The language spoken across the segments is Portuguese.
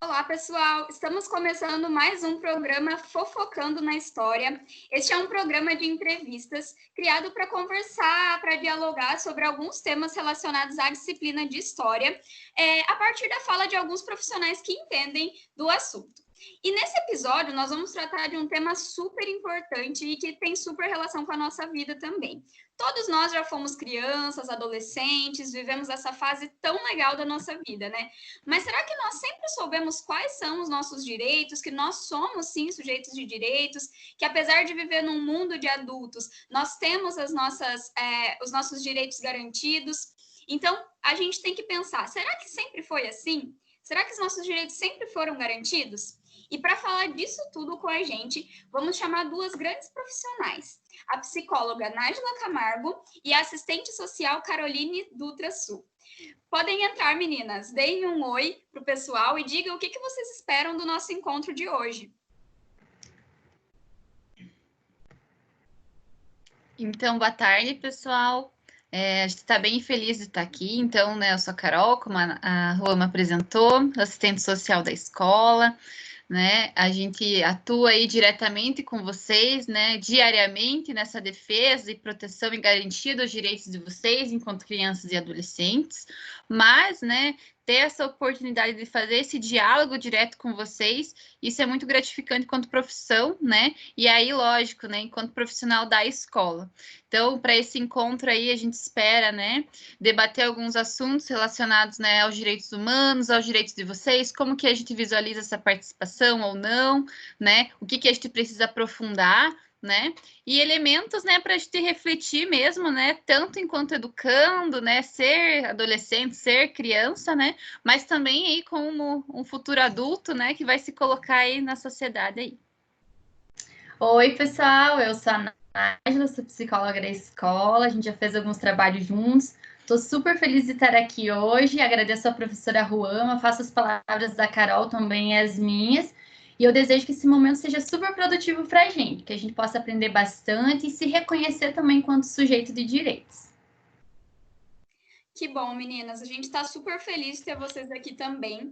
Olá, pessoal! Estamos começando mais um programa Fofocando na História. Este é um programa de entrevistas criado para conversar, para dialogar sobre alguns temas relacionados à disciplina de História, a partir da fala de alguns profissionais que entendem do assunto. E nesse episódio, nós vamos tratar de um tema super importante e que tem super relação com a nossa vida também. Todos nós já fomos crianças, adolescentes, vivemos essa fase tão legal da nossa vida, né? Mas será que nós sempre soubemos quais são os nossos direitos, que nós somos, sim, sujeitos de direitos, que apesar de viver num mundo de adultos, nós temos os nossos direitos garantidos? Então, a gente tem que pensar, será que sempre foi assim? Será que os nossos direitos sempre foram garantidos? E para falar disso tudo com a gente, vamos chamar duas grandes profissionais, a psicóloga Nájila Camargo e a assistente social Caroline Dutra Sul. Podem entrar, meninas, deem um oi para o pessoal e digam o que vocês esperam do nosso encontro de hoje. Então, boa tarde, pessoal. A gente está bem feliz de estar aqui. Então, né, eu sou a Carol, como a Rua me apresentou, assistente social da escola, né? A gente atua aí diretamente com vocês, né, diariamente nessa defesa e proteção e garantia dos direitos de vocês enquanto crianças e adolescentes, mas, né, ter essa oportunidade de fazer esse diálogo direto com vocês, isso é muito gratificante enquanto profissão, né? E aí, lógico, né, enquanto profissional da escola. Então, para esse encontro aí, a gente espera, né, debater alguns assuntos relacionados, né, aos direitos humanos, aos direitos de vocês, como que a gente visualiza essa participação ou não, né? O que a gente precisa aprofundar, né? E elementos, né, para a gente refletir mesmo, né? Tanto enquanto educando, né? Ser adolescente, ser criança, né? Mas também aí como um futuro adulto, né? Que vai se colocar aí na sociedade aí. Oi, pessoal, eu sou a Nájila, sou psicóloga da escola, a gente já fez alguns trabalhos juntos. Estou super feliz de estar aqui hoje, agradeço a professora Ruama, faço as palavras da Carol também as minhas, e eu desejo que esse momento seja super produtivo para a gente, que a gente possa aprender bastante e se reconhecer também enquanto sujeito de direitos. Que bom, meninas. A gente está super feliz de ter vocês aqui também.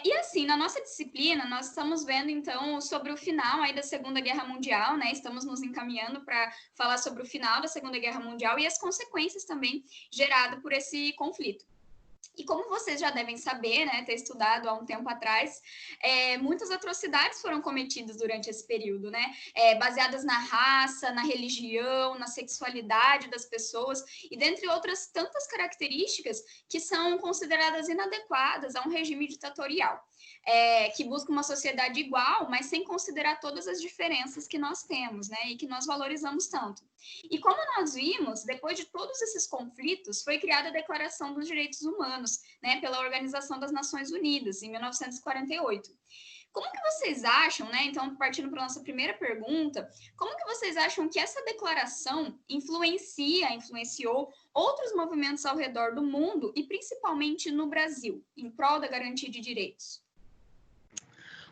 E assim, na nossa disciplina, nós estamos vendo, então, sobre o final aí da Segunda Guerra Mundial, né? Estamos nos encaminhando para falar sobre o final da Segunda Guerra Mundial e as consequências também geradas por esse conflito. E como vocês já devem saber, né, ter estudado há um tempo atrás, muitas atrocidades foram cometidas durante esse período, né, baseadas na raça, na religião, na sexualidade das pessoas e dentre outras tantas características que são consideradas inadequadas a um regime ditatorial, que busca uma sociedade igual, mas sem considerar todas as diferenças que nós temos, né, e que nós valorizamos tanto. E como nós vimos, depois de todos esses conflitos, foi criada a Declaração dos Direitos Humanos, né, pela Organização das Nações Unidas, em 1948. Como que vocês acham, né, então, partindo para a nossa primeira pergunta, como que vocês acham que essa declaração influenciou outros movimentos ao redor do mundo e principalmente no Brasil, em prol da garantia de direitos?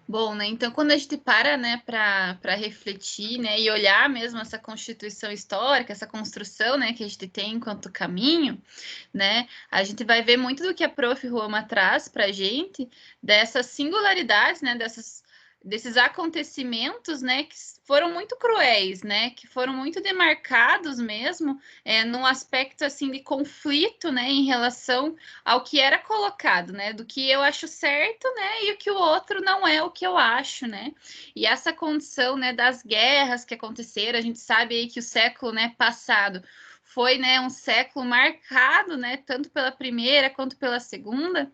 Bom, né? Então, quando a gente para, né, para refletir, né, e olhar mesmo essa constituição histórica, essa construção, né, que a gente tem enquanto caminho, né, a gente vai ver muito do que a Prof. Ruama traz para a gente, dessas singularidades, né, desses acontecimentos, né, que foram muito cruéis, né, que foram muito demarcados mesmo, num aspecto, assim, de conflito, né, em relação ao que era colocado, né, do que eu acho certo, né, e o que o outro não é o que eu acho, né, e essa condição, né, das guerras que aconteceram, a gente sabe aí que o século, né, passado foi, né, um século marcado, né, tanto pela primeira quanto pela segunda,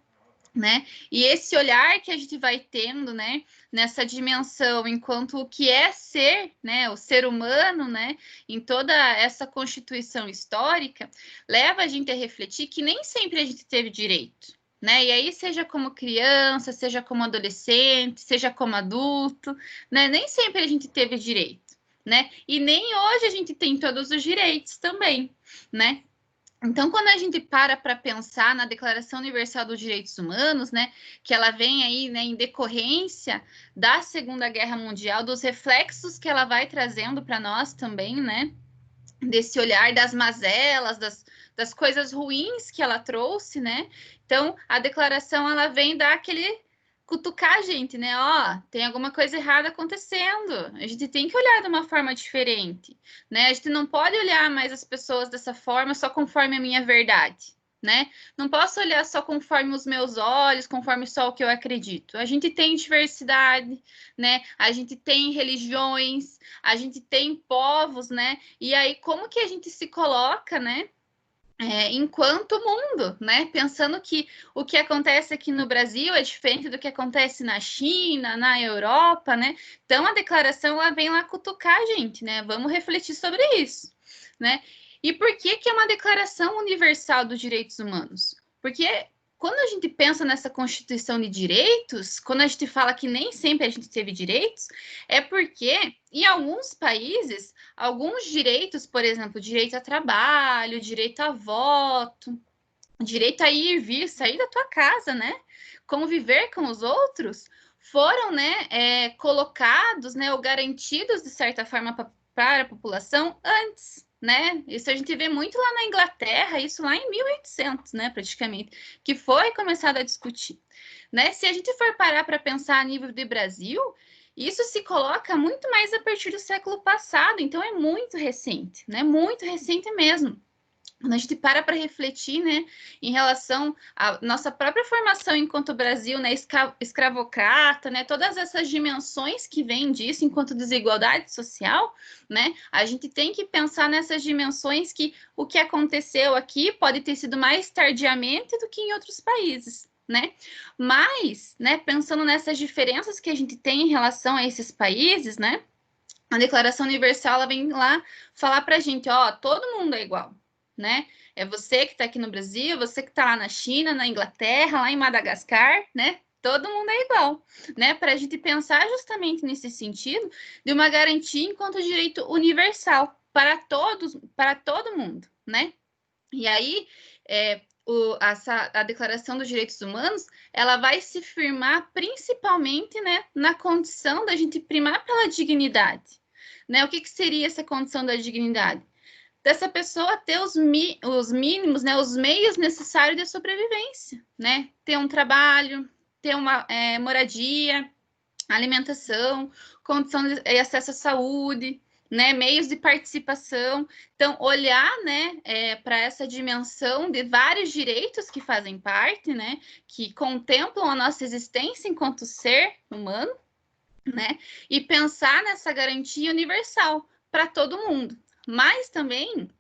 né? E esse olhar que a gente vai tendo, né, nessa dimensão, enquanto o que é ser, né, o ser humano, né, em toda essa constituição histórica, leva a gente a refletir que nem sempre a gente teve direito, né? E aí, seja como criança, seja como adolescente, seja como adulto, né, nem sempre a gente teve direito. né? E nem hoje a gente tem todos os direitos também, né? Então, quando a gente para pensar na Declaração Universal dos Direitos Humanos, né, que ela vem aí, né, em decorrência da Segunda Guerra Mundial, dos reflexos que ela vai trazendo para nós também, né, desse olhar das mazelas, das coisas ruins que ela trouxe, né? Então, a declaração, ela vem dar aquele cutucar a gente, né? Ó, tem alguma coisa errada acontecendo. A gente tem que olhar de uma forma diferente, né? A gente não pode olhar mais as pessoas dessa forma só conforme a minha verdade, né? Não posso olhar só conforme os meus olhos, conforme só o que eu acredito. A gente tem diversidade, né? A gente tem religiões, a gente tem povos, né? E aí, como que a gente se coloca, né? Enquanto mundo, né? Pensando que o que acontece aqui no Brasil é diferente do que acontece na China, na Europa, né? Então, a declaração, ela vem lá cutucar a gente, né? Vamos refletir sobre isso, né? E por que é uma declaração universal dos direitos humanos? Porque quando a gente pensa nessa Constituição de direitos, quando a gente fala que nem sempre a gente teve direitos, é porque em alguns países, alguns direitos, por exemplo, direito a trabalho, direito a voto, direito a ir e vir, sair da tua casa, né? Conviver com os outros, foram, né, colocados, né, ou garantidos, de certa forma, para a população antes, né? Isso a gente vê muito lá na Inglaterra, isso lá em 1800, né, praticamente, que foi começado a discutir, né? Se a gente for parar para pensar a nível de Brasil, isso se coloca muito mais a partir do século passado, então é muito recente, né? Muito recente mesmo. Quando a gente para refletir, né, em relação à nossa própria formação enquanto Brasil, né, escravocrata, né, todas essas dimensões que vêm disso enquanto desigualdade social, né, a gente tem que pensar nessas dimensões que o que aconteceu aqui pode ter sido mais tardiamente do que em outros países, né? Mas, né, pensando nessas diferenças que a gente tem em relação a esses países, né, a Declaração Universal, ela vem lá falar para a gente, ó, todo mundo é igual, né? É você que está aqui no Brasil, você que está lá na China, na Inglaterra, lá em Madagascar, né? Todo mundo é igual, né? Para a gente pensar justamente nesse sentido de uma garantia enquanto direito universal para todos, para todo mundo, né? E aí, a Declaração dos Direitos Humanos, ela vai se firmar principalmente, né, na condição da gente primar pela dignidade, né? O que seria essa condição da dignidade? Dessa pessoa ter os mínimos, né, os meios necessários de sobrevivência, né? Ter um trabalho, ter uma moradia, alimentação, condição e acesso à saúde, né, meios de participação. Então, olhar, né, para essa dimensão de vários direitos que fazem parte, né, que contemplam a nossa existência enquanto ser humano, né, e pensar nessa garantia universal para todo mundo. Mas também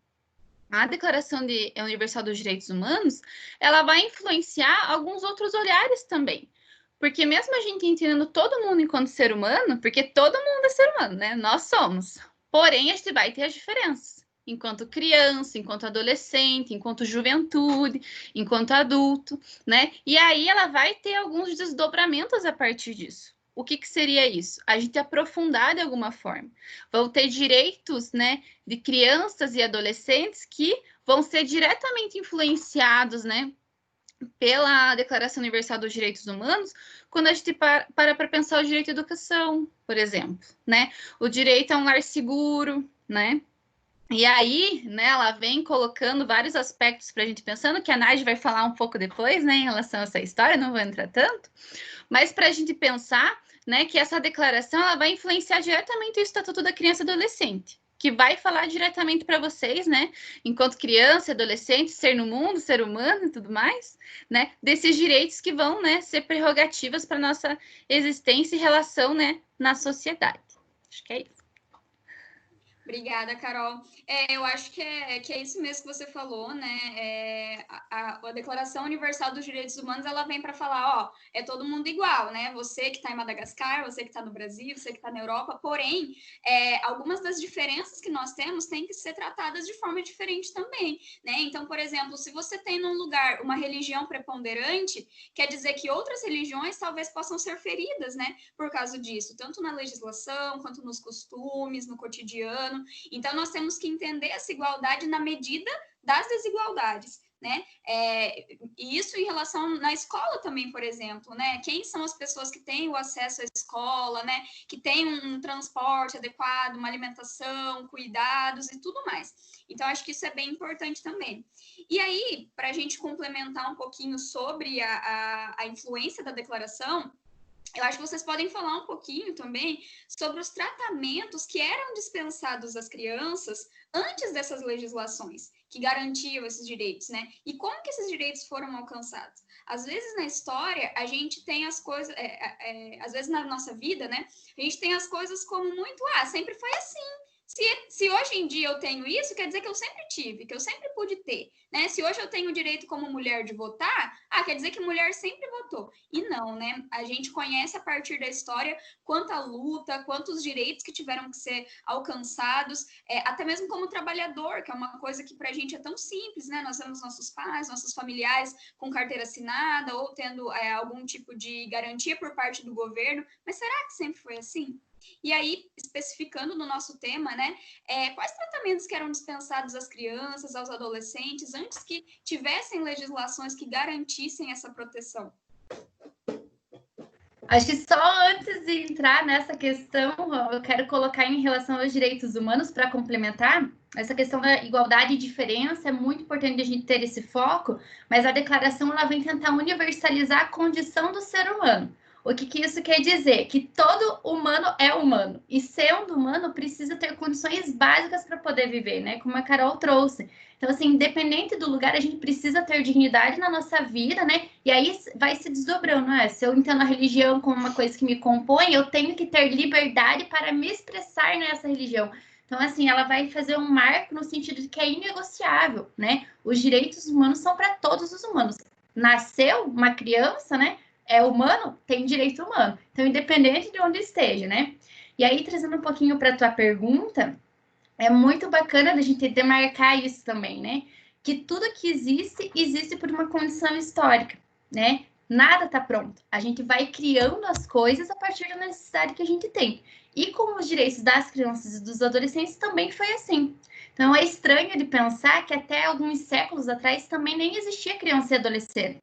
a Declaração Universal dos Direitos Humanos, ela vai influenciar alguns outros olhares também. Porque mesmo a gente entendendo todo mundo enquanto ser humano, porque todo mundo é ser humano, né? Nós somos. Porém, a gente vai ter as diferenças. Enquanto criança, enquanto adolescente, enquanto juventude, enquanto adulto, né? E aí ela vai ter alguns desdobramentos a partir disso. O que seria isso? A gente aprofundar de alguma forma. Vão ter direitos, né, de crianças e adolescentes que vão ser diretamente influenciados, né, pela Declaração Universal dos Direitos Humanos, quando a gente para pensar o direito à educação, por exemplo, né? O direito a um lar seguro, né? E aí, né, ela vem colocando vários aspectos para a gente pensando, que a Nádia vai falar um pouco depois, né, em relação a essa história, não vou entrar tanto, mas para a gente pensar, né, que essa declaração ela vai influenciar diretamente o Estatuto da Criança e Adolescente, que vai falar diretamente para vocês, né, enquanto criança, adolescente, ser no mundo, ser humano e tudo mais, né, desses direitos que vão, né, ser prerrogativas para nossa existência e relação, né, na sociedade. Acho que é isso. Obrigada, Carol. Eu acho que é isso mesmo que você falou, né? A Declaração Universal dos Direitos Humanos, ela vem para falar, ó, é todo mundo igual, né? Você que está em Madagascar, você que está no Brasil, você que está na Europa, porém, algumas das diferenças que nós temos têm que ser tratadas de forma diferente também, né? Então, por exemplo, se você tem num lugar uma religião preponderante, quer dizer que outras religiões talvez possam ser feridas, né? Por causa disso, tanto na legislação, quanto nos costumes, no cotidiano. Então, nós temos que entender essa igualdade na medida das desigualdades, né? E isso em relação na escola também, por exemplo, né? Quem são as pessoas que têm o acesso à escola, né? Que têm um transporte adequado, uma alimentação, cuidados e tudo mais. Então, acho que isso é bem importante também. E aí, para a gente complementar um pouquinho sobre a influência da declaração, eu acho que vocês podem falar um pouquinho também sobre os tratamentos que eram dispensados às crianças antes dessas legislações que garantiam esses direitos, né? E como que esses direitos foram alcançados? Às vezes na história a gente tem as coisas, às vezes na nossa vida, né? A gente tem as coisas como muito, sempre foi assim. Se hoje em dia eu tenho isso, quer dizer que eu sempre tive, que eu sempre pude ter, né? Se hoje eu tenho o direito como mulher de votar, quer dizer que mulher sempre votou. E não, né? A gente conhece a partir da história quanta luta, quantos direitos que tiveram que ser alcançados, até mesmo como trabalhador, que é uma coisa que para a gente é tão simples, né? Nós temos nossos pais, nossos familiares com carteira assinada ou tendo algum tipo de garantia por parte do governo, mas será que sempre foi assim? E aí, especificando no nosso tema, né, quais tratamentos que eram dispensados às crianças, aos adolescentes, antes que tivessem legislações que garantissem essa proteção? Acho que só antes de entrar nessa questão, eu quero colocar em relação aos direitos humanos, para complementar, essa questão da igualdade e diferença é muito importante a gente ter esse foco, mas a declaração ela vem tentar universalizar a condição do ser humano. O que isso quer dizer? Que todo humano é humano, e sendo humano precisa ter condições básicas para poder viver, né? Como a Carol trouxe. Então, assim, independente do lugar, a gente precisa ter dignidade na nossa vida, né? E aí vai se desdobrando, né? Se eu entendo a religião como uma coisa que me compõe, eu tenho que ter liberdade para me expressar nessa religião. Então, assim, ela vai fazer um marco no sentido de que é inegociável, né? Os direitos humanos são para todos os humanos. Nasceu uma criança, né? É humano, tem direito humano. Então, independente de onde esteja, né? E aí, trazendo um pouquinho para a tua pergunta, é muito bacana a gente demarcar isso também, né? Que tudo que existe, existe por uma condição histórica, né? Nada está pronto. A gente vai criando as coisas a partir da necessidade que a gente tem. E com os direitos das crianças e dos adolescentes também foi assim. Então é estranho de pensar que até alguns séculos atrás também nem existia criança e adolescente.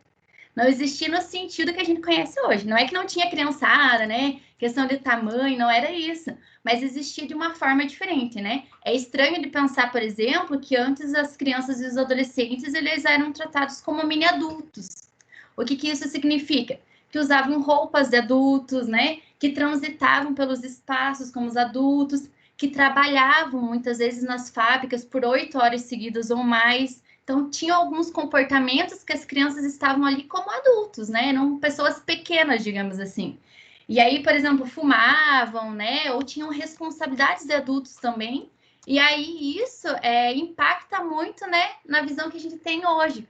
Não existia no sentido que a gente conhece hoje. Não é que não tinha criançada, né? Questão de tamanho, não era isso. Mas existia de uma forma diferente, né? É estranho de pensar, por exemplo, que antes as crianças e os adolescentes, eles eram tratados como mini-adultos. O que isso significa? Que usavam roupas de adultos, né? Que transitavam pelos espaços como os adultos, que trabalhavam muitas vezes nas fábricas por 8 horas seguidas ou mais. Então, tinha alguns comportamentos que as crianças estavam ali como adultos, né? Eram pessoas pequenas, digamos assim. E aí, por exemplo, fumavam, né? Ou tinham responsabilidades de adultos também. E aí, isso impacta muito, né? Na visão que a gente tem hoje.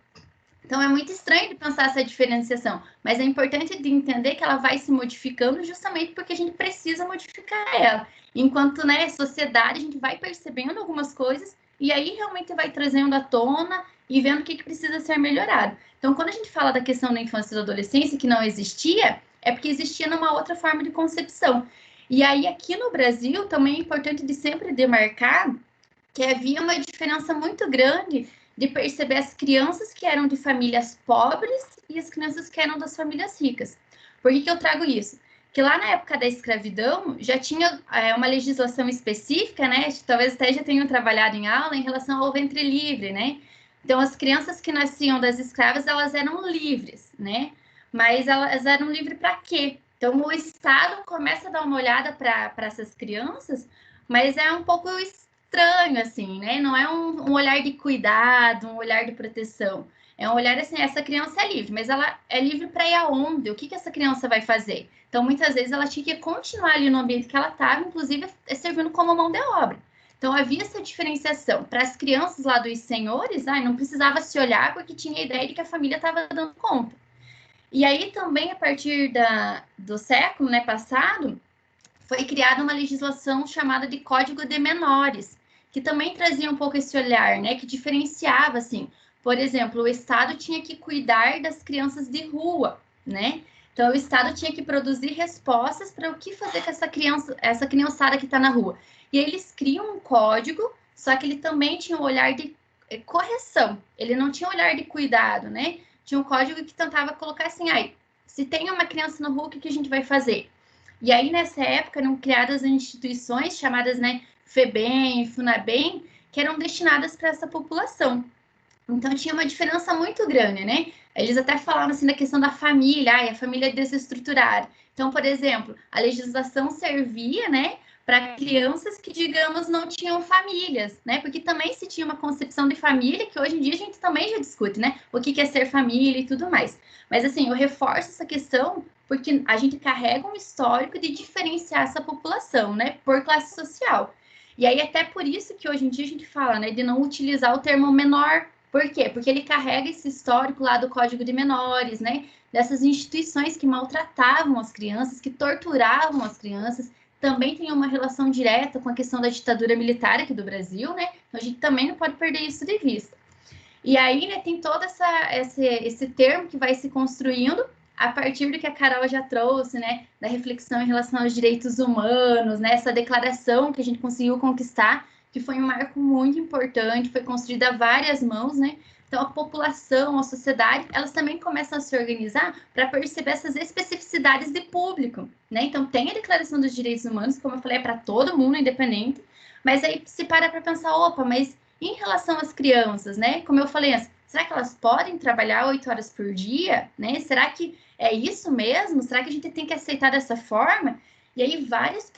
Então, é muito estranho de pensar essa diferenciação. Mas é importante de entender que ela vai se modificando justamente porque a gente precisa modificar ela. Enquanto, né, sociedade, a gente vai percebendo algumas coisas e aí realmente vai trazendo à tona e vendo o que precisa ser melhorado. Então, quando a gente fala da questão da infância e da adolescência, que não existia, é porque existia numa outra forma de concepção. E aí, aqui no Brasil, também é importante de sempre demarcar que havia uma diferença muito grande de perceber as crianças que eram de famílias pobres e as crianças que eram das famílias ricas. Por que eu trago isso? Que lá na época da escravidão já tinha uma legislação específica, né? Talvez até já tenham trabalhado em aula em relação ao ventre livre, né? Então, as crianças que nasciam das escravas, elas eram livres, né? Mas elas eram livres para quê? Então, o Estado começa a dar uma olhada para essas crianças, mas é um pouco estranho, assim, né? Não é um olhar de cuidado, um olhar de proteção. É um olhar assim, essa criança é livre, mas ela é livre para ir aonde? O que essa criança vai fazer? Então, muitas vezes, ela tinha que continuar ali no ambiente que ela estava, inclusive servindo como mão de obra. Então, havia essa diferenciação. Para as crianças lá dos senhores, não precisava se olhar porque tinha a ideia de que a família estava dando conta. E aí também, a partir do século, né, passado, foi criada uma legislação chamada de Código de Menores, que também trazia um pouco esse olhar, né, que diferenciava, assim, por exemplo, o Estado tinha que cuidar das crianças de rua, né? Então, o Estado tinha que produzir respostas para o que fazer com essa criançada que está na rua. E aí eles criam um código, só que ele também tinha um olhar de correção, ele não tinha um olhar de cuidado, né? Tinha um código que tentava colocar assim, se tem uma criança na rua, o que a gente vai fazer? E aí, nessa época, eram criadas instituições chamadas, né, FEBEM, FUNABEM, que eram destinadas para essa população. Então, tinha uma diferença muito grande, né? Eles até falavam, assim, da questão da família, a família desestruturada. Então, por exemplo, a legislação servia, né, para crianças que, digamos, não tinham famílias, né? Porque também se tinha uma concepção de família, que hoje em dia a gente também já discute, né? O que é ser família e tudo mais. Mas, assim, eu reforço essa questão porque a gente carrega um histórico de diferenciar essa população, né? Por classe social. E aí, até por isso que hoje em dia a gente fala, né? De não utilizar o termo menor. Por quê? Porque ele carrega esse histórico lá do Código de Menores, né? Dessas instituições que maltratavam as crianças, que torturavam as crianças, também tem uma relação direta com a questão da ditadura militar aqui do Brasil, né? Então, a gente também não pode perder isso de vista. E aí, né, tem todo esse termo que vai se construindo a partir do que a Carol já trouxe, né? Da reflexão em relação aos direitos humanos, né? Essa declaração que a gente conseguiu conquistar, que foi um marco muito importante, foi construída a várias mãos, né? Então, a população, a sociedade, elas também começam a se organizar para perceber essas especificidades de público, né? Então, tem a Declaração dos Direitos Humanos, como eu falei, é para todo mundo, independente, mas aí se para pensar, opa, mas em relação às crianças, né? Como eu falei, será que elas podem trabalhar 8 horas por dia, né? Será que é isso mesmo? Será que a gente tem que aceitar dessa forma? E aí, várias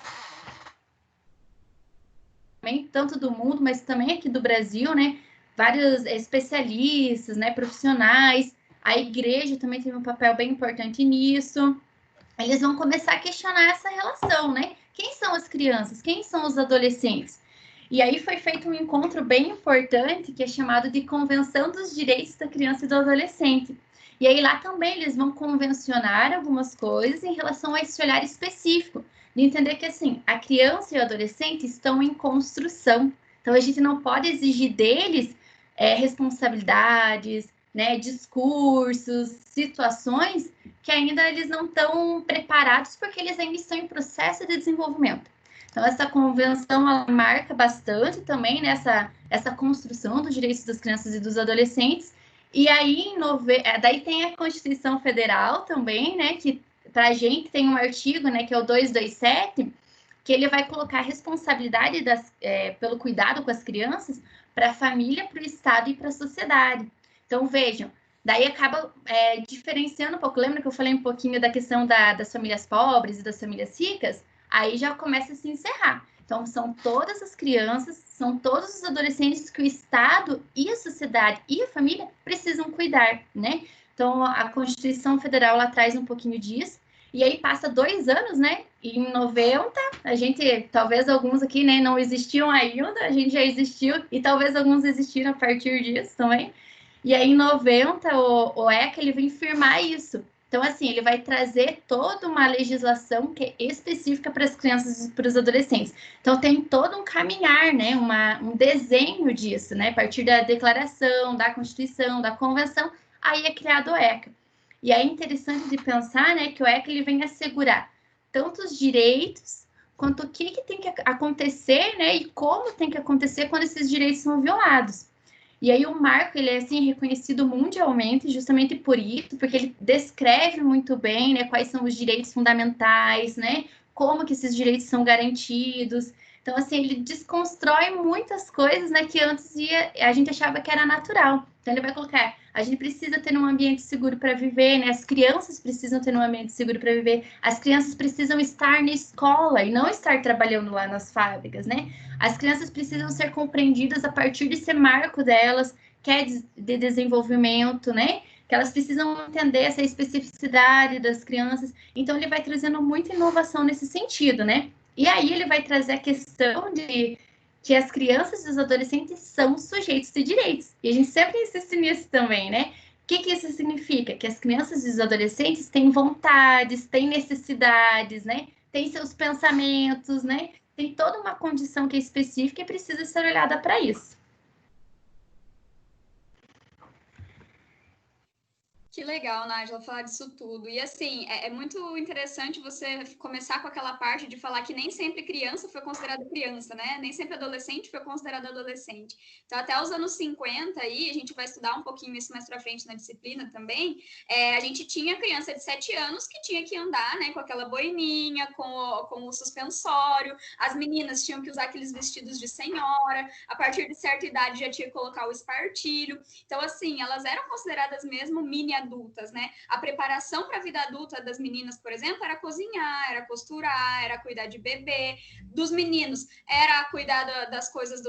tanto do mundo, mas também aqui do Brasil, né? Vários especialistas, né? Profissionais, a igreja também tem um papel bem importante nisso. Eles vão começar a questionar essa relação, né? Quem são as crianças? Quem são os adolescentes? E aí foi feito um encontro bem importante, que é chamado de Convenção dos Direitos da Criança e do Adolescente. E aí lá também eles vão convencionar algumas coisas em relação a esse olhar específico, de entender que, assim, a criança e o adolescente estão em construção. Então, a gente não pode exigir deles responsabilidades, né, discursos, situações que ainda eles não estão preparados porque eles ainda estão em processo de desenvolvimento. Então, essa convenção ela marca bastante também nessa essa construção dos direitos das crianças e dos adolescentes. E aí, daí tem a Constituição Federal também, né, que para a gente tem um artigo, né, que é o 227, que ele vai colocar a responsabilidade pelo cuidado com as crianças para a família, para o Estado e para a sociedade. Então, vejam, daí acaba diferenciando um pouco. Lembra que eu falei um pouquinho da questão das famílias pobres e das famílias ricas? Aí já começa a se encerrar. Então, são todas as crianças, são todos os adolescentes que o Estado e a sociedade e a família precisam cuidar, né? Então, a Constituição Federal, ela traz um pouquinho disso. E aí, passa 2 anos, né? E em 90, a gente, talvez alguns aqui, né, não existiam ainda, a gente já existiu, e talvez alguns existiram a partir disso também. E aí, em 90, o ECA, ele vem firmar isso. Então, assim, ele vai trazer toda uma legislação que é específica para as crianças e para os adolescentes. Então, tem todo um caminhar, né, um desenho disso, né, a partir da declaração, da Constituição, da Convenção, aí é criado o ECA. E é interessante de pensar, né, que o ECA ele vem assegurar tanto os direitos, quanto o que tem que acontecer, né, e como tem que acontecer quando esses direitos são violados. E aí o marco, ele é, assim, reconhecido mundialmente justamente por isso, porque ele descreve muito bem, né, quais são os direitos fundamentais, né, como que esses direitos são garantidos. Então, assim, ele desconstrói muitas coisas, né, que antes a gente achava que era natural. Então, ele vai colocar, a gente precisa ter um ambiente seguro para viver, né, as crianças precisam ter um ambiente seguro para viver, as crianças precisam estar na escola e não estar trabalhando lá nas fábricas, né? As crianças precisam ser compreendidas a partir desse marco delas, que é de desenvolvimento, né? Que elas precisam entender essa especificidade das crianças. Então, ele vai trazendo muita inovação nesse sentido, né? E aí, ele vai trazer a questão de que as crianças e os adolescentes são sujeitos de direitos. E a gente sempre insiste nisso também, né? O que isso significa? Que as crianças e os adolescentes têm vontades, têm necessidades, né? Têm seus pensamentos, né? Tem toda uma condição que é específica e precisa ser olhada para isso. Que legal, Nájila, falar disso tudo. E assim, é muito interessante você começar com aquela parte de falar que nem sempre criança foi considerada criança, né? Nem sempre adolescente foi considerado adolescente. Então, até os anos 50 aí, a gente vai estudar um pouquinho isso mais pra frente na disciplina também, a gente tinha criança de 7 anos que tinha que andar, né, com aquela boininha, com o suspensório, as meninas tinham que usar aqueles vestidos de senhora, a partir de certa idade já tinha que colocar o espartilho. Então, assim, elas eram consideradas mesmo mini adultas, né? A preparação para a vida adulta das meninas, por exemplo, era cozinhar, era costurar, era cuidar de bebê. Dos meninos, era cuidar das coisas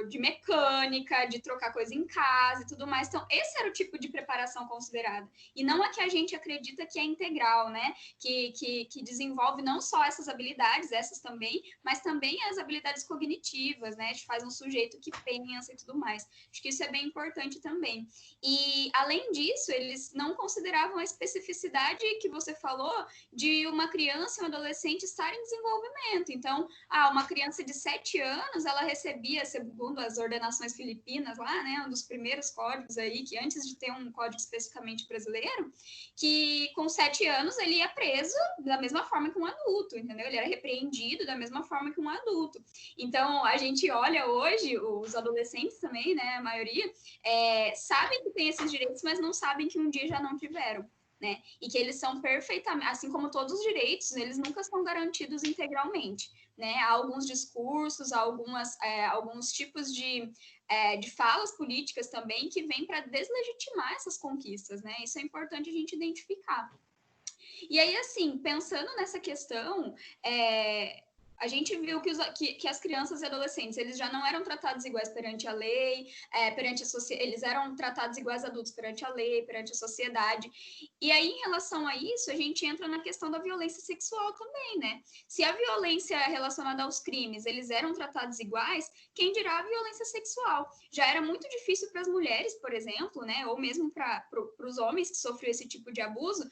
de mecânica, de trocar coisa em casa e tudo mais. Então, esse era o tipo de preparação considerada. E não a que a gente acredita que é integral, né? Que desenvolve não só essas habilidades, essas também, mas também as habilidades cognitivas, né? Que faz um sujeito que pensa e tudo mais. Acho que isso é bem importante também. E, além disso, eles não consideravam a especificidade que você falou de uma criança e um adolescente estar em desenvolvimento. Então, uma criança de 7 anos, ela recebia, segundo as ordenações filipinas lá, né, um dos primeiros códigos aí, que antes de ter um código especificamente brasileiro, que com 7 anos ele ia preso da mesma forma que um adulto, entendeu? Ele era repreendido da mesma forma que um adulto. Então, a gente olha hoje, os adolescentes também, né, a maioria, sabem que tem esses direitos, mas não sabem que um dia já não tiveram, né? E que eles são perfeitamente, assim como todos os direitos, eles nunca são garantidos integralmente, né? Há alguns discursos, há alguns tipos de falas políticas também que vêm para deslegitimar essas conquistas, né? Isso é importante a gente identificar. E aí, assim, pensando nessa questão, a gente viu que as crianças e adolescentes, eles já não eram tratados iguais perante a lei, eles eram tratados iguais a adultos perante a lei, perante a sociedade. E aí, em relação a isso, a gente entra na questão da violência sexual também, né? Se a violência relacionada aos crimes, eles eram tratados iguais, quem dirá a violência sexual? Já era muito difícil para as mulheres, por exemplo, né? Ou mesmo para os homens que sofriam esse tipo de abuso,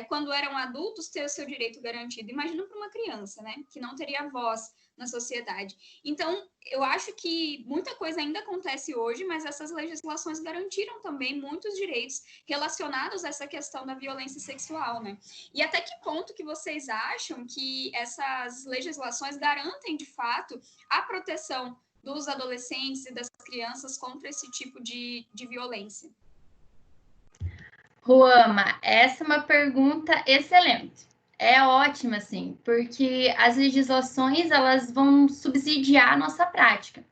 quando eram adultos, ter o seu direito garantido. Imagina para uma criança, né? Que não teria voz na sociedade. Então, eu acho que muita coisa ainda acontece hoje, mas essas legislações garantiram também muitos direitos relacionados a essa questão da violência sexual, né? E até que ponto que vocês acham que essas legislações garantem, de fato, a proteção dos adolescentes e das crianças contra esse tipo de violência? Ruama, essa é uma pergunta excelente. É ótima, assim, porque as legislações, elas vão subsidiar a nossa prática.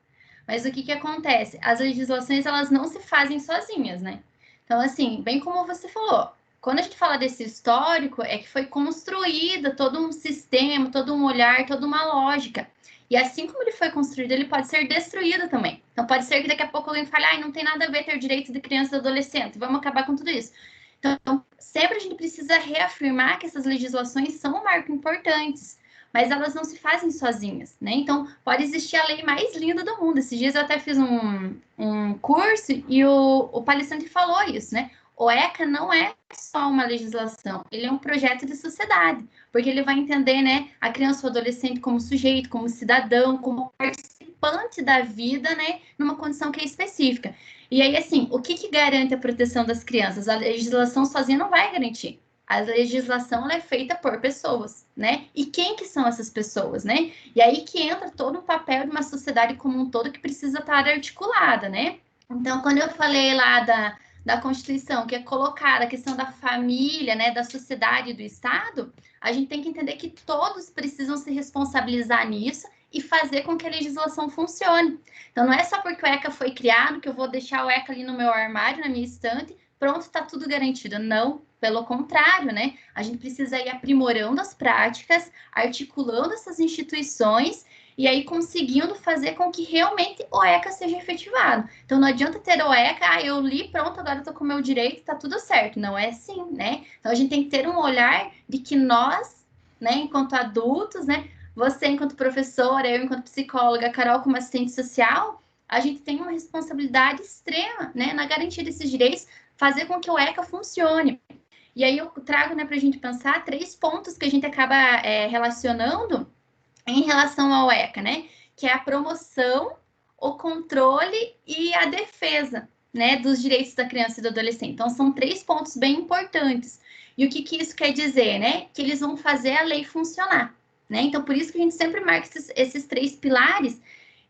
Mas o que acontece? As legislações, elas não se fazem sozinhas, né? Então, assim, bem como você falou, quando a gente fala desse histórico, é que foi construída todo um sistema, todo um olhar, toda uma lógica. E assim como ele foi construído, ele pode ser destruído também. Então, pode ser que daqui a pouco alguém fale, não tem nada a ver ter direito de criança e adolescente, vamos acabar com tudo isso. Então, sempre a gente precisa reafirmar que essas legislações são um marco importantes, mas elas não se fazem sozinhas, né? Então, pode existir a lei mais linda do mundo. Esses dias eu até fiz um curso e o palestrante falou isso, né? O ECA não é só uma legislação, ele é um projeto de sociedade, porque ele vai entender, né, a criança ou adolescente como sujeito, como cidadão, como participante da vida, né, numa condição que é específica. E aí, assim, o que garante a proteção das crianças? A legislação sozinha não vai garantir. A legislação é feita por pessoas, né? E quem que são essas pessoas, né? E aí que entra todo o papel de uma sociedade como um todo que precisa estar articulada, né? Então, quando eu falei lá da Constituição, que é colocada a questão da família, né, da sociedade e do Estado, a gente tem que entender que todos precisam se responsabilizar nisso e fazer com que a legislação funcione. Então, não é só porque o ECA foi criado que eu vou deixar o ECA ali no meu armário, na minha estante, pronto, está tudo garantido. Não, pelo contrário, né? A gente precisa ir aprimorando as práticas, articulando essas instituições e aí conseguindo fazer com que realmente o ECA seja efetivado. Então, não adianta ter o ECA, eu li, pronto, agora eu tô com o meu direito, tá tudo certo. Não é assim, né? Então, a gente tem que ter um olhar de que nós, né, enquanto adultos, né, você enquanto professora, eu enquanto psicóloga, a Carol como assistente social, a gente tem uma responsabilidade extrema, né, na garantia desses direitos, fazer com que o ECA funcione. E aí eu trago, né, para a gente pensar 3 pontos que a gente acaba relacionando em relação ao ECA, né, que é a promoção, o controle e a defesa, né, dos direitos da criança e do adolescente. Então, são 3 pontos bem importantes. E o que isso quer dizer, né? Que eles vão fazer a lei funcionar, né? Então, por isso que a gente sempre marca esses 3 pilares.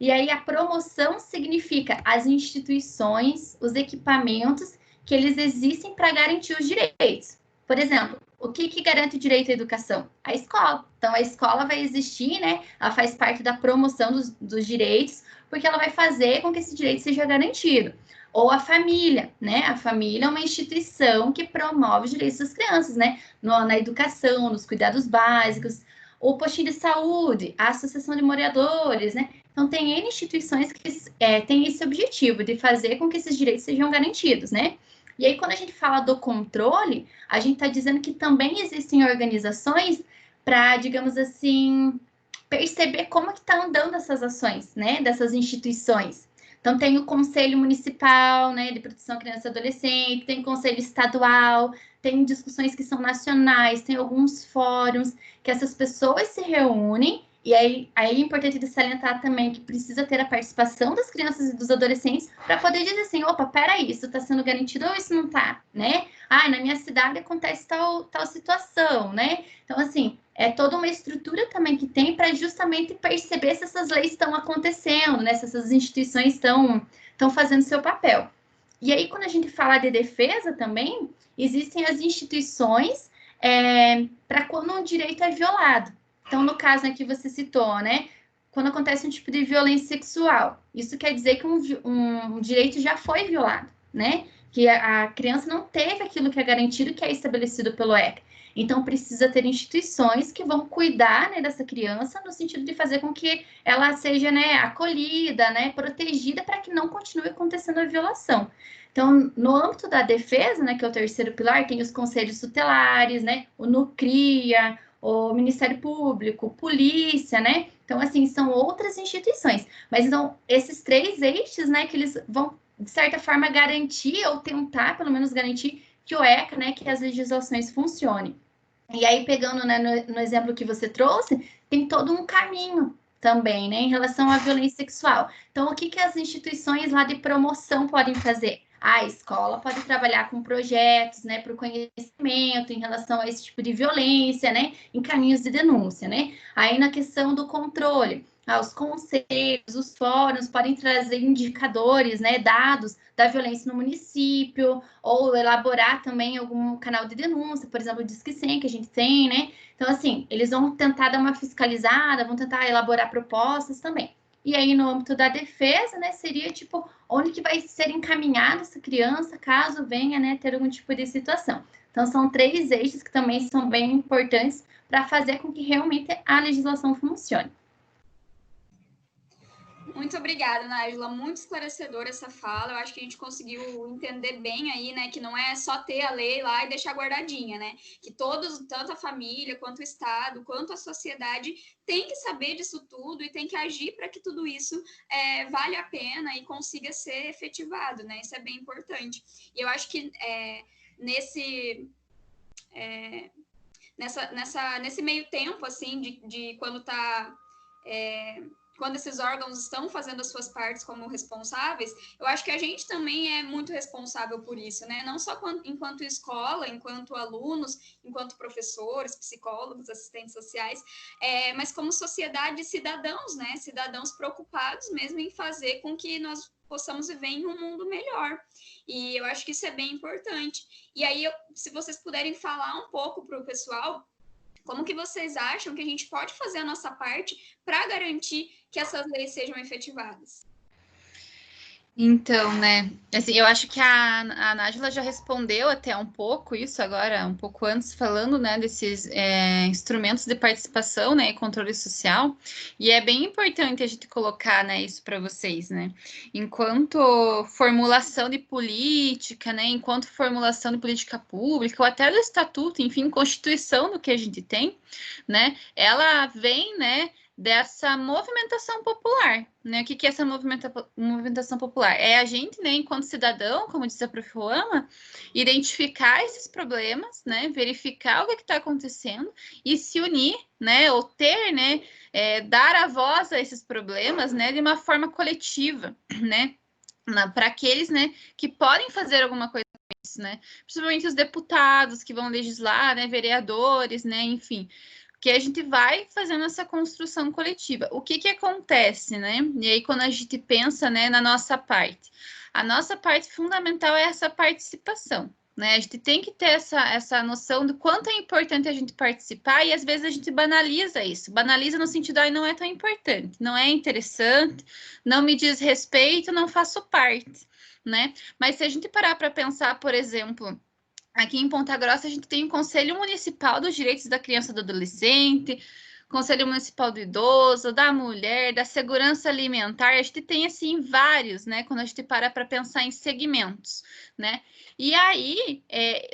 E aí, a promoção significa as instituições, os equipamentos que eles existem para garantir os direitos. Por exemplo, o que garante o direito à educação? A escola. Então, a escola vai existir, né? Ela faz parte da promoção dos direitos, porque ela vai fazer com que esse direito seja garantido. Ou a família, né? A família é uma instituição que promove os direitos das crianças, né? Na educação, nos cuidados básicos. O postinho de saúde, a associação de moradores, né? Então, tem N instituições que têm esse objetivo de fazer com que esses direitos sejam garantidos, né? E aí, quando a gente fala do controle, a gente está dizendo que também existem organizações para, digamos assim, perceber como que está andando essas ações, né, dessas instituições. Então, tem o Conselho Municipal, né, de Proteção à Criança e Adolescente, tem o Conselho Estadual, tem discussões que são nacionais, tem alguns fóruns que essas pessoas se reúnem. E aí é importante de salientar também que precisa ter a participação das crianças e dos adolescentes para poder dizer assim, opa, peraí, isso está sendo garantido ou isso não está, né? Ah, na minha cidade acontece tal situação, né? Então, assim, é toda uma estrutura também que tem para justamente perceber se essas leis estão acontecendo, né? Se essas instituições estão fazendo seu papel. E aí, quando a gente fala de defesa também, existem as instituições para quando um direito é violado. Então, no caso aqui você citou, né? Quando acontece um tipo de violência sexual, isso quer dizer que um direito já foi violado, né? Que a criança não teve aquilo que é garantido, que é estabelecido pelo ECA. Então, precisa ter instituições que vão cuidar, né, dessa criança, no sentido de fazer com que ela seja, né, acolhida, né, protegida, para que não continue acontecendo a violação. Então, no âmbito da defesa, né, que é o terceiro pilar, tem os conselhos tutelares, né, o NUCRIA, o Ministério Público, polícia, né? Então, assim, são outras instituições. Mas, então, esses 3 eixos, né, que eles vão, de certa forma, garantir, ou tentar, pelo menos, garantir que o ECA, né, que as legislações funcionem. E aí, pegando, né, no exemplo que você trouxe, tem todo um caminho também, né, em relação à violência sexual. Então, o que as instituições lá de promoção podem fazer? A escola pode trabalhar com projetos, né, para o conhecimento em relação a esse tipo de violência, né, em caminhos de denúncia, né. Aí, na questão do controle, os conselhos, os fóruns podem trazer indicadores, né, dados da violência no município, ou elaborar também algum canal de denúncia, por exemplo, o Disque 100 que a gente tem, né? Então, assim, eles vão tentar dar uma fiscalizada, vão tentar elaborar propostas também. E aí, no âmbito da defesa, né, seria, tipo, onde que vai ser encaminhada essa criança, caso venha, né, ter algum tipo de situação. Então, são 3 eixos que também são bem importantes para fazer com que realmente a legislação funcione. Muito obrigada, Nájila. Muito esclarecedora essa fala. Eu acho que a gente conseguiu entender bem aí, né? Que não é só ter a lei lá e deixar guardadinha, né? Que todos, tanto a família, quanto o Estado, quanto a sociedade, tem que saber disso tudo e tem que agir para que tudo isso vale a pena e consiga ser efetivado, né? Isso é bem importante. E eu acho que nesse meio tempo, assim, de quando está... quando esses órgãos estão fazendo as suas partes como responsáveis, eu acho que a gente também é muito responsável por isso, né? Não só enquanto escola, enquanto alunos, enquanto professores, psicólogos, assistentes sociais, mas como sociedade, cidadãos, né? Cidadãos preocupados mesmo em fazer com que nós possamos viver em um mundo melhor. E eu acho que isso é bem importante. E aí, se vocês puderem falar um pouco para o pessoal, como que vocês acham que a gente pode fazer a nossa parte para garantir que essas leis sejam efetivadas? Então, né, assim, eu acho que a Nájila já respondeu até um pouco isso agora, um pouco antes, falando, né, desses instrumentos de participação, né, e controle social, e é bem importante a gente colocar, né, isso para vocês, né, enquanto formulação de política, né, enquanto formulação de política pública, ou até do estatuto, enfim, constituição do que a gente tem, né, ela vem, né, dessa movimentação popular, né? O que é essa movimentação popular? É a gente, né, enquanto cidadão, como diz a Prof. Ruama, identificar esses problemas, né, verificar o que está acontecendo e se unir, né, ou ter, né, dar a voz a esses problemas, né, de uma forma coletiva, né, para aqueles, né, que podem fazer alguma coisa com isso, né, principalmente os deputados que vão legislar, né, vereadores, né, enfim, que a gente vai fazendo essa construção coletiva. O que acontece, né? E aí, quando a gente pensa, né, na nossa parte, a nossa parte fundamental é essa participação, né? A gente tem que ter essa noção do quanto é importante a gente participar e às vezes a gente banaliza isso. Banaliza no sentido, não é tão importante, não é interessante, não me diz respeito, não faço parte, né? Mas se a gente parar para pensar, por exemplo, aqui em Ponta Grossa, a gente tem o Conselho Municipal dos Direitos da Criança e do Adolescente, Conselho Municipal do Idoso, da Mulher, da Segurança Alimentar. A gente tem, assim, vários, né? Quando a gente para pensar em segmentos, né? E aí,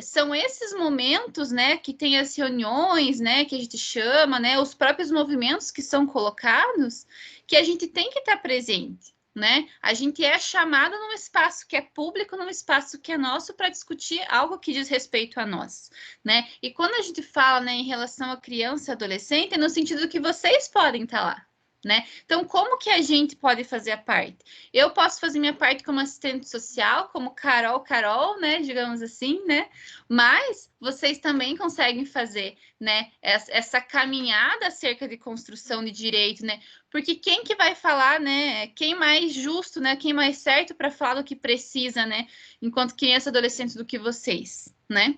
são esses momentos, né? Que tem as reuniões, né? Que a gente chama, né? Os próprios movimentos que são colocados, que a gente tem que estar presente, né? A gente é chamado num espaço que é público, num espaço que é nosso para discutir algo que diz respeito a nós, né? E quando a gente fala, né, em relação a criança e adolescente, é no sentido que vocês podem estar lá, né? Então, como que a gente pode fazer a parte? Eu posso fazer minha parte como assistente social, como Carol, né, digamos assim, né? Mas vocês também conseguem fazer, né, essa caminhada acerca de construção de direito, né? Porque quem que vai falar, né? Quem mais justo, né? Quem mais certo para falar do que precisa, né? Enquanto criança e adolescente do que vocês, né?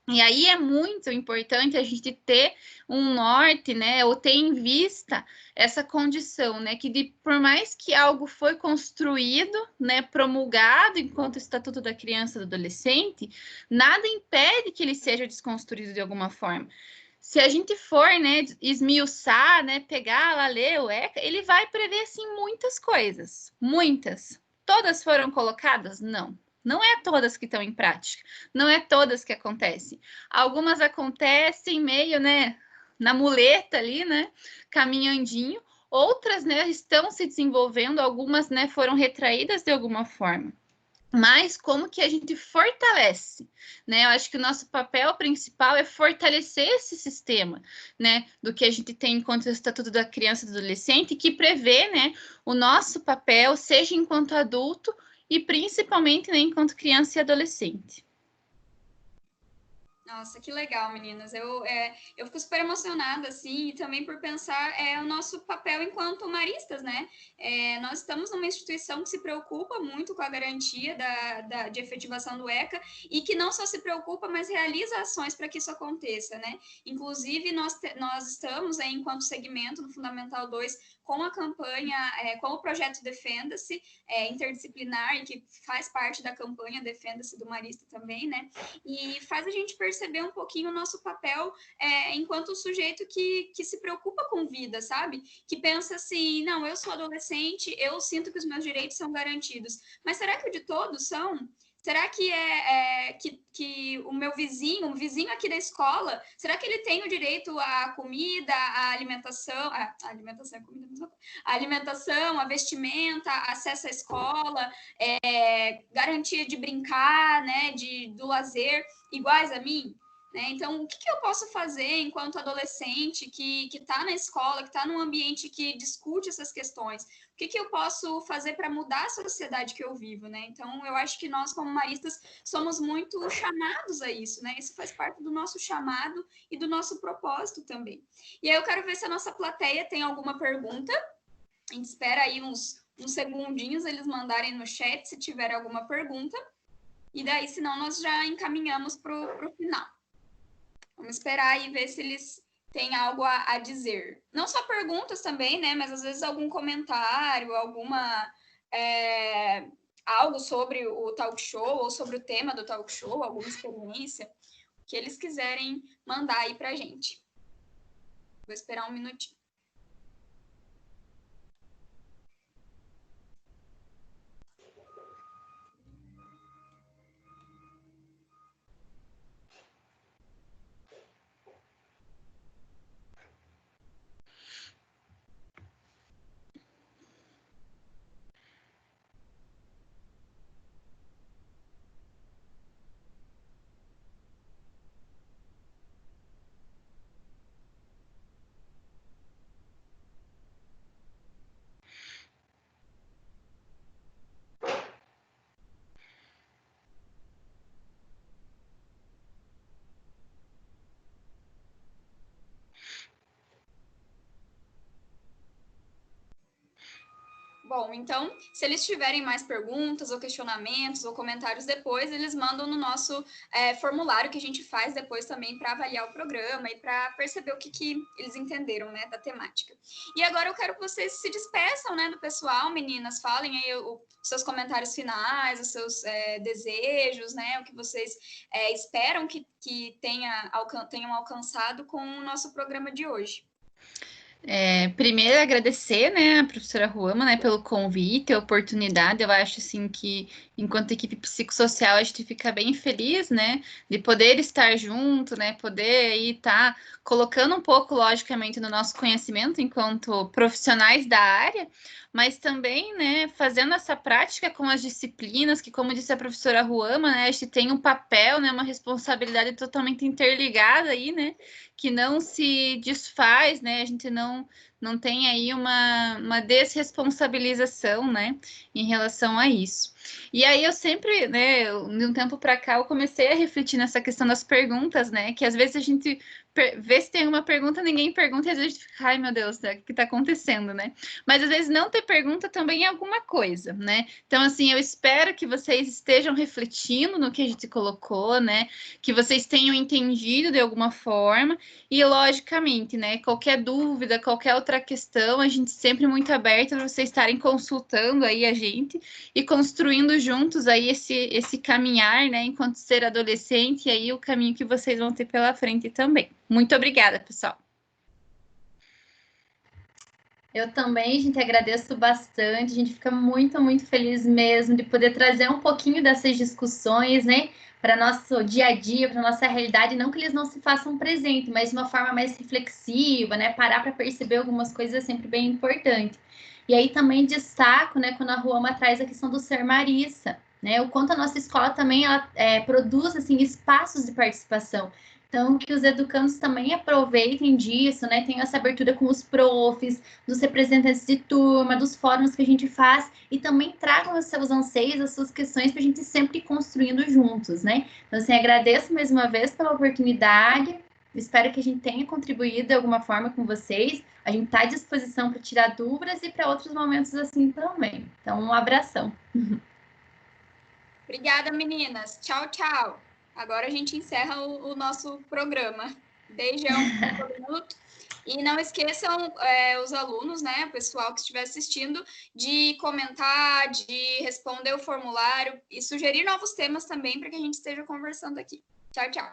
E aí é muito importante a gente ter um norte, né, ou ter em vista essa condição, né, que por mais que algo foi construído, né, promulgado enquanto Estatuto da Criança e do Adolescente, nada impede que ele seja desconstruído de alguma forma. Se a gente for, né, esmiuçar, né, pegar lá, ler o ECA, ele vai prever, assim, muitas coisas, muitas. Todas foram colocadas? Não. Não é todas que estão em prática, não é todas que acontecem. Algumas acontecem meio, né, na muleta ali, né, caminhandinho. Outras, né, estão se desenvolvendo, algumas, né, foram retraídas de alguma forma. Mas como que a gente fortalece, né? Eu acho que o nosso papel principal é fortalecer esse sistema, né? Do que a gente tem enquanto Estatuto da Criança e do Adolescente, que prevê, né, o nosso papel, seja enquanto adulto e principalmente, né, enquanto criança e adolescente. Nossa, que legal, meninas. Eu fico super emocionada, assim, e também por pensar o nosso papel enquanto maristas, né? Nós estamos numa instituição que se preocupa muito com a garantia de efetivação do ECA e que não só se preocupa, mas realiza ações para que isso aconteça, né? Inclusive, nós estamos, enquanto segmento no Fundamental 2, com a campanha, com o projeto Defenda-se, interdisciplinar, e que faz parte da campanha Defenda-se do Marista também, né? E faz a gente perceber um pouquinho o nosso papel enquanto sujeito que se preocupa com vida, sabe? Que pensa assim, não, eu sou adolescente, eu sinto que os meus direitos são garantidos. Mas será que o de todos são? Será que que o meu vizinho, o vizinho aqui da escola, será que ele tem o direito à comida, à alimentação, a alimentação, a alimentação, a vestimenta, acesso à escola, garantia de brincar, né, do lazer, iguais a mim? Né? Então, o que eu posso fazer enquanto adolescente que está na escola, que está num ambiente que discute essas questões? O que eu posso fazer para mudar a sociedade que eu vivo? Né? Então, eu acho que nós, como maristas, somos muito chamados a isso. Né? Isso faz parte do nosso chamado e do nosso propósito também. E aí eu quero ver se a nossa plateia tem alguma pergunta. A gente espera aí uns segundinhos eles mandarem no chat se tiver alguma pergunta. E daí, senão, nós já encaminhamos para o final. Vamos esperar e ver se eles têm algo a dizer. Não só perguntas também, né? Mas às vezes algum comentário, alguma algo sobre o talk show ou sobre o tema do talk show, alguma experiência, que eles quiserem mandar aí pra gente. Vou esperar um minutinho. Bom, então, se eles tiverem mais perguntas ou questionamentos ou comentários depois, eles mandam no nosso formulário que a gente faz depois também para avaliar o programa e para perceber o que eles entenderam, né, da temática. E agora eu quero que vocês se despeçam, né, do pessoal, meninas, falem aí os seus comentários finais, os seus desejos, né, o que vocês esperam que tenham alcançado com o nosso programa de hoje. Primeiro agradecer, né, a professora Ruama, né, pelo convite, a oportunidade. Eu acho assim que, enquanto equipe psicossocial, a gente fica bem feliz, né, de poder estar junto, né, poder aí estar colocando um pouco, logicamente, no nosso conhecimento enquanto profissionais da área, mas também, né, fazendo essa prática com as disciplinas, que, como disse a professora Ruama, né, a gente tem um papel, né, uma responsabilidade totalmente interligada aí, né, que não se desfaz, né? A gente não tem aí uma desresponsabilização, né, em relação a isso. E aí eu sempre, né, de um tempo para cá, eu comecei a refletir nessa questão das perguntas, né, que às vezes a gente vê se tem uma pergunta, ninguém pergunta, e às vezes fica, ai meu Deus, o que está acontecendo, né? Mas às vezes não ter pergunta também é alguma coisa, né? Então, assim, eu espero que vocês estejam refletindo no que a gente colocou, né? Que vocês tenham entendido de alguma forma, e logicamente, né, qualquer dúvida, qualquer outra questão, a gente sempre muito aberta para vocês estarem consultando aí a gente e construindo juntos aí esse caminhar, né, enquanto ser adolescente, e aí o caminho que vocês vão ter pela frente também. Muito obrigada, pessoal. Eu também, gente, agradeço bastante. A gente fica muito, muito feliz mesmo de poder trazer um pouquinho dessas discussões, né, para nosso dia a dia, para nossa realidade. Não que eles não se façam presente, mas de uma forma mais reflexiva, né, parar para perceber algumas coisas é sempre bem importante. E aí também destaco, né, quando a Ruama traz a questão do ser marista, né, o quanto a nossa escola também ela, produz assim espaços de participação. Então, que os educandos também aproveitem disso, né? Tenham essa abertura com os profs, dos representantes de turma, dos fóruns que a gente faz, e também tragam os seus anseios, as suas questões, para a gente sempre ir construindo juntos, né? Então, assim, agradeço mais uma vez pela oportunidade, espero que a gente tenha contribuído de alguma forma com vocês. A gente está à disposição para tirar dúvidas e para outros momentos assim também. Então, um abração. Obrigada, meninas. Tchau, tchau. Agora a gente encerra o nosso programa. Beijão para todo mundo. E não esqueçam os alunos, né, o pessoal que estiver assistindo, de comentar, de responder o formulário e sugerir novos temas também para que a gente esteja conversando aqui. Tchau, tchau.